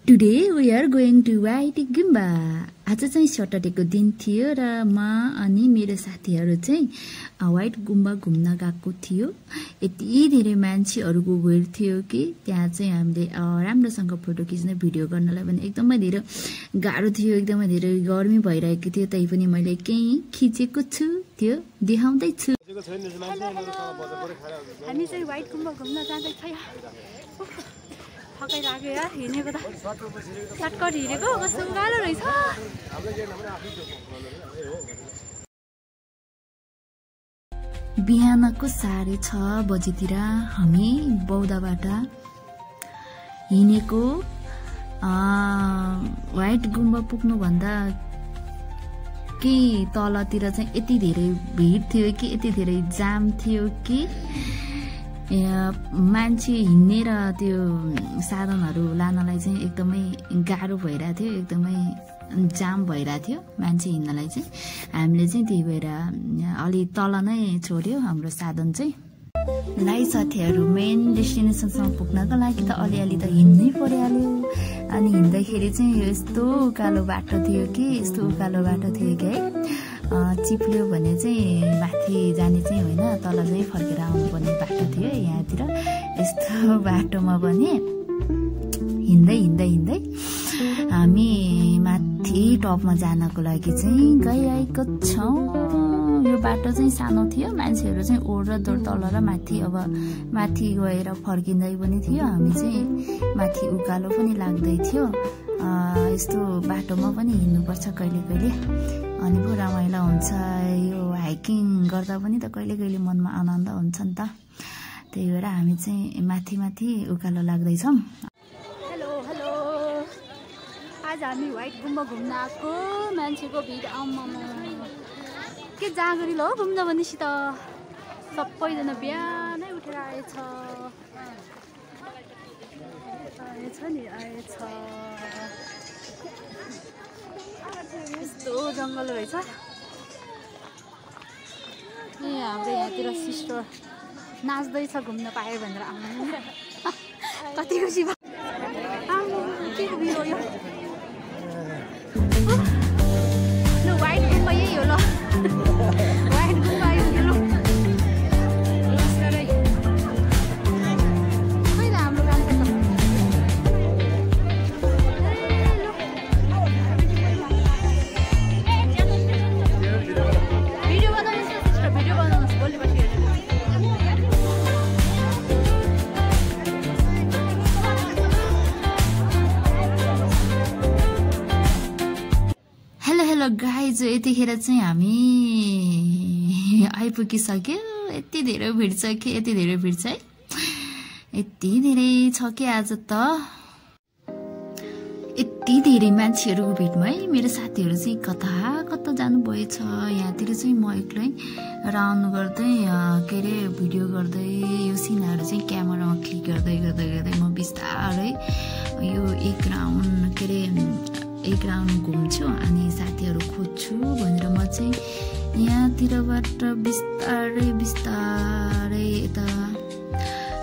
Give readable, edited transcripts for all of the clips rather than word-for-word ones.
Today we are going to White Gumba. आज चाहिँ सटरडेको दिन थियो र म अनि मेरो साथीहरु चाहिँ व्हाइट गुम्बा घुम्न गएको थियो। यति धेरै मान्छेहरुको भिड थियो कि त्यहाँ चाहिँ हामीले राम्रोसँग फोटो खिच्न भिडियो गर्नलाई पनि एकदमै धेरै गाह्रो थियो, एकदमै धेरै गर्मी भइरहेको थियो। तै पनि मैले केही खिचेको छु, त्यो देखाउँदै छु। हामी चाहिँ व्हाइट गुम्बा घुम्न जाँदै छौं। थकै लाग्यो यार, हिँडेको त चटकट हिँडेको, कस्तो गाह्रो रहेछ। बिहानको 6:30 बजेतिर हामी बौद्धबाट हिँडेको। व्हाइट गुम्बा पुग्नु भन्दा के तलतिर चाहिँ यति धेरै भिड थियो कि, यति धेरै जाम थियो कि मान्छे हिँड्ने र त्यो साधनहरु लानलाई चाहिँ एकदमै गाह्रो भइरा थियो, एकदमै जाम भइरा थियो मान्छे हिँड्नलाई चाहिँ। हामीले चाहिँ त्यही भएर अलि तल नै छोड्यो हाम्रो साधन चाहिँ। लाइ साथीहरु मेन डेस्टिनेसनसम्म पुग्नको लागि त अलिअलि त हिँड्नै परिहाल्यो। अनि हिँड्दाखेरि चाहिँ यस्तो उकालो बाटो थियो कि, यस्तो उकालो बाटो थियो कि चिप्ल्यो भने चाहिँ माथि जाने चाहिँ होइन, तल चाहिँ फर्केर आउनुपर्ने बाटो थियो। यहाँतिर यस्तो बाटोमा पनि हिँड्दै हिँड्दै हिँड्दै हामी माथि टपमा जानको लागि चाहिँ गइरहेको छौं। यो बाटो चाहिँ सानो थियो, मान्छेहरु चाहिँ ओड र दोड तल र माथि, अब माथि गएर फर्किँदै पनि थियो। हामी चाहिँ माथि उकालो पनि लाग्दै थियो। यस्तो बाटोमा पनि हिँड्नुपर्छ कहिले कहिले, अनि पो रमाइलो हुन्छ। यो हाइकिङ गर्दा पनि त कहिले कहिले मनमा आनन्द हुन्छ नि त। त्यही भएर हामी चाहिँ माथि माथि उकालो लाग्दै छौं। हेलो हेलो, आज हामी व्हाइट गुम्बा घुम्न आएको। मान्छेको भिड आम्मामा के जागरी ल घुम्न भनेसी त सबैजना बिहानै उठेर आएछ नि आएछ। यस्तो जंगल रहेछ। हाम्रो यहाँतिर सिस्टर नाच्दैछ घुम्न पाए भनेर आउनु कति खुसी भयो। के भिड हो यो? ल व्हाइट गुम्बा यही हो ल। व्हाइट गुम्बा यो ल। गाइज यतिखेर चाहिँ हामी आइपुगिसक्यो। यति धेरै भिड छ कि, यति धेरै भिड छ है, यति धेरै छ कि आज त यति धेरै मान्छेहरुको भिडमा है मेरो साथीहरु चाहिँ कता कता जानु भएछ। यहाँतिर चाहिँ म एक्लै राउन्ड गर्दै के रे भिडियो गर्दै यो सिनहरु चाहिँ क्यामेरामा क्लिक गर्दै गर्दै गर्दै म बिस्तारै यो एक राउन्ड घुम्छु अनि साथीहरु खोज्छु भनेर म चाहिँ यहाँतिरबाट बिस्तारै बिस्तारै यता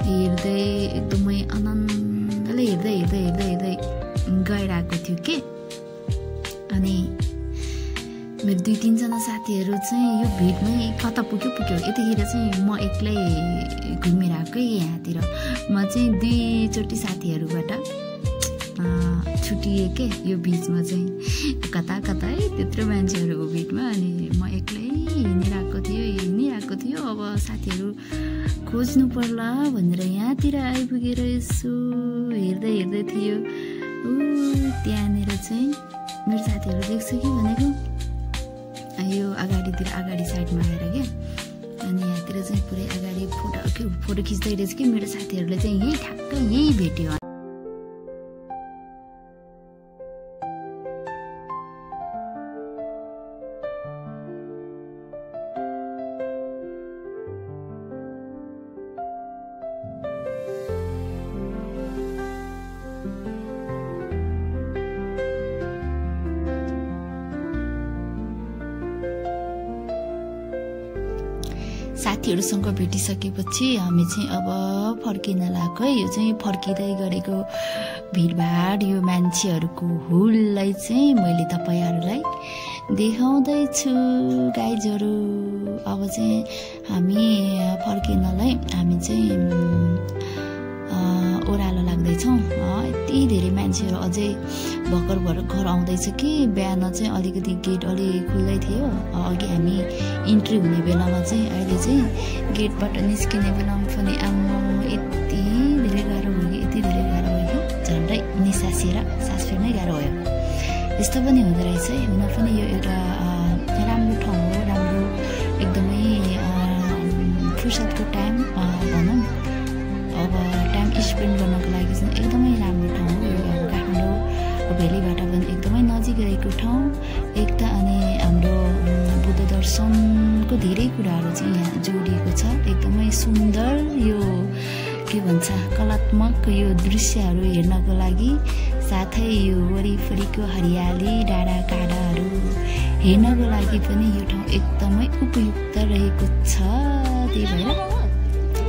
हेर्दै एकदमै आनन्दले हेर्दै हेर्दै हेर्दै हेर्दै गइरहेको थियो के। अनि मेरो 2-3 जना साथीहरु चाहिँ यो भिडमै कता पुग्यो यतिखेर चाहिँ म एक्लै घुमिरहेको यहाँतिर। म चाहिँ 2 चोटी साथीहरुबाट छुटिए के यो बीचमा चाहिँ कता कता है त्यत्रो मान्छेहरुको भिडमा। अनि म एक्लै हिँडिरहेको थियो। अब साथीहरु खोज्नु पर्ला भनेर यहाँतिर आइपुगेर यसो हेर्दै हेर्दै थियो। त्यहाँनिर चाहिँ मेरो साथीहरु देख्छ कि भनेको यो अगाडि साइडमा आएर के। अनि यहाँतिर चाहिँ पुरै अगाडि फोटो खिच्दै रहेछ कि मेरो साथीहरुले चाहिँ यही ठ्याक्क यही भेट्यो। साथीहरूसँग भेटिसकेपछि हामी चाहिँ अब फर्किन लागेको है। यो चाहिँ फर्किँदै गरेको भिडभाड यो मान्छेहरूको हुललाई चाहिँ मैले तपाईँहरूलाई देखाउँदैछु गाइजहरू। अब चाहिँ हामी फर्किनलाई हामी चाहिँ ओह्रालो लाग्दैछौँ। यति धेरै मान्छेहरू अझै भर्खर घर आउँदैछ कि बिहान चाहिँ अलिकति गेट अलि खुल्दै थियो। अघि हामी इन्ट्री हुने बेलामा चाहिँ अहिले चाहिँ गेटबाट निस्किने बेलामा पनि आम्मा यति धेरै गाह्रो भयो कि यति धेरै गाह्रो भयो कि झन्डै निसासिएर सास फेर्नै गाह्रो भयो। यस्तो पनि हुँदो रहेछ है। हुन पनि यो एउटा राम्रो ठाउँ हो, राम्रो एकदमै फुर्सदको टाइम भनौँ अब टाइम स्पेन्ड गर्नको लागि चाहिँ एकदमै राम्रो ठाउँ हो यो। अब काठमाडौँ भेलीबाट पनि एकदमै नजिक रहेको ठाउँ एक त। अनि हाम्रो बुद्ध दर्शनको धेरै कुराहरू चाहिँ यहाँ जोडिएको छ। एकदमै सुन्दर यो के भन्छ कलात्मक यो दृश्यहरू हेर्नको लागि, साथै यो वरिपरिको हरियाली डाँडा काँडाहरू हेर्नको लागि पनि यो ठाउँ एकदमै उपयुक्त रहेको छ। त्यही भएर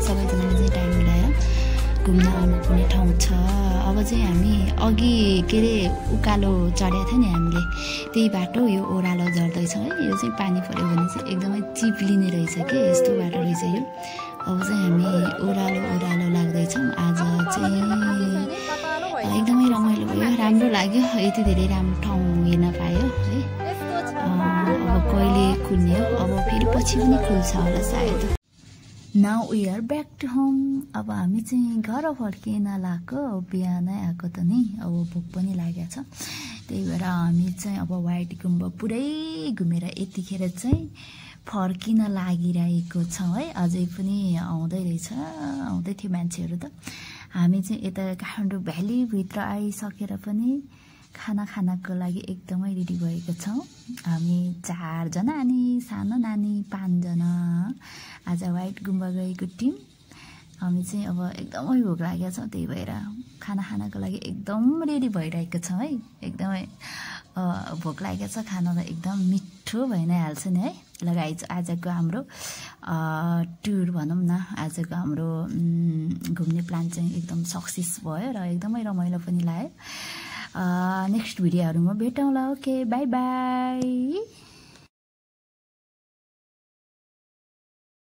सबैजनाले चाहिँ टाइम मिलाएर घुम्न आउनुपर्ने ठाउँ छ। अब चाहिँ हामी अघि के अरे उकालो चढेको थियो नि हामीले, त्यही बाटो यो ओह्रालो झर्दैछौँ है। यो चाहिँ पानी पऱ्यो भने चाहिँ एकदमै चिप्लिने रहेछ कि यस्तो बाटो रहेछ यो। अब चाहिँ हामी ओह्रालो लाग्दैछौँ। आज चाहिँ एकदमै रमाइलो भयो, राम्रो लाग्यो। यति धेरै राम्रो ठाउँ हेर्न पायो है। अब कहिले खुल्ने हो, अब फेरि पछि पनि खुल्छ होला सायद। Now we are back to home. अब हामी चाहिँ घर फर्किन लागेको, बिहानै आएको त नि, अब भोक पनि लागेको छ। त्यही भएर हामी चाहिँ अब व्हाइट गुम्बा पुरै घुमेर यतिखेर चाहिँ फर्किन लागिरहेको छौँ है। अझै पनि आउँदै रहेछ, आउँदै थियो मान्छेहरू त। हामी चाहिँ यता काठमाडौँ भ्यालीभित्र आइसकेर पनि खाना खानको लागि एकदमै रेडी भएको छौँ। हामी 4 जना अनि सानो नानी 5 जना आज व्हाइट गुम्बा गएको टिम। हामी चाहिँ अब एकदमै भोक लागेको छ, त्यही भएर खाना खानको लागि एकदम रेडी भइरहेको छौँ है। एकदमै भोक लागेको छ, खाना त एकदम मिठो भइ नै हाल्छ नि है। लगाइज आजको हाम्रो टुर भनौँ न, आजको हाम्रो घुम्ने प्लान चाहिँ एकदम सक्सेस भयो र एकदमै रमाइलो पनि लाग्यो। नेक्स्ट भिडियोहरूमा भेटौँला। Okay, by by.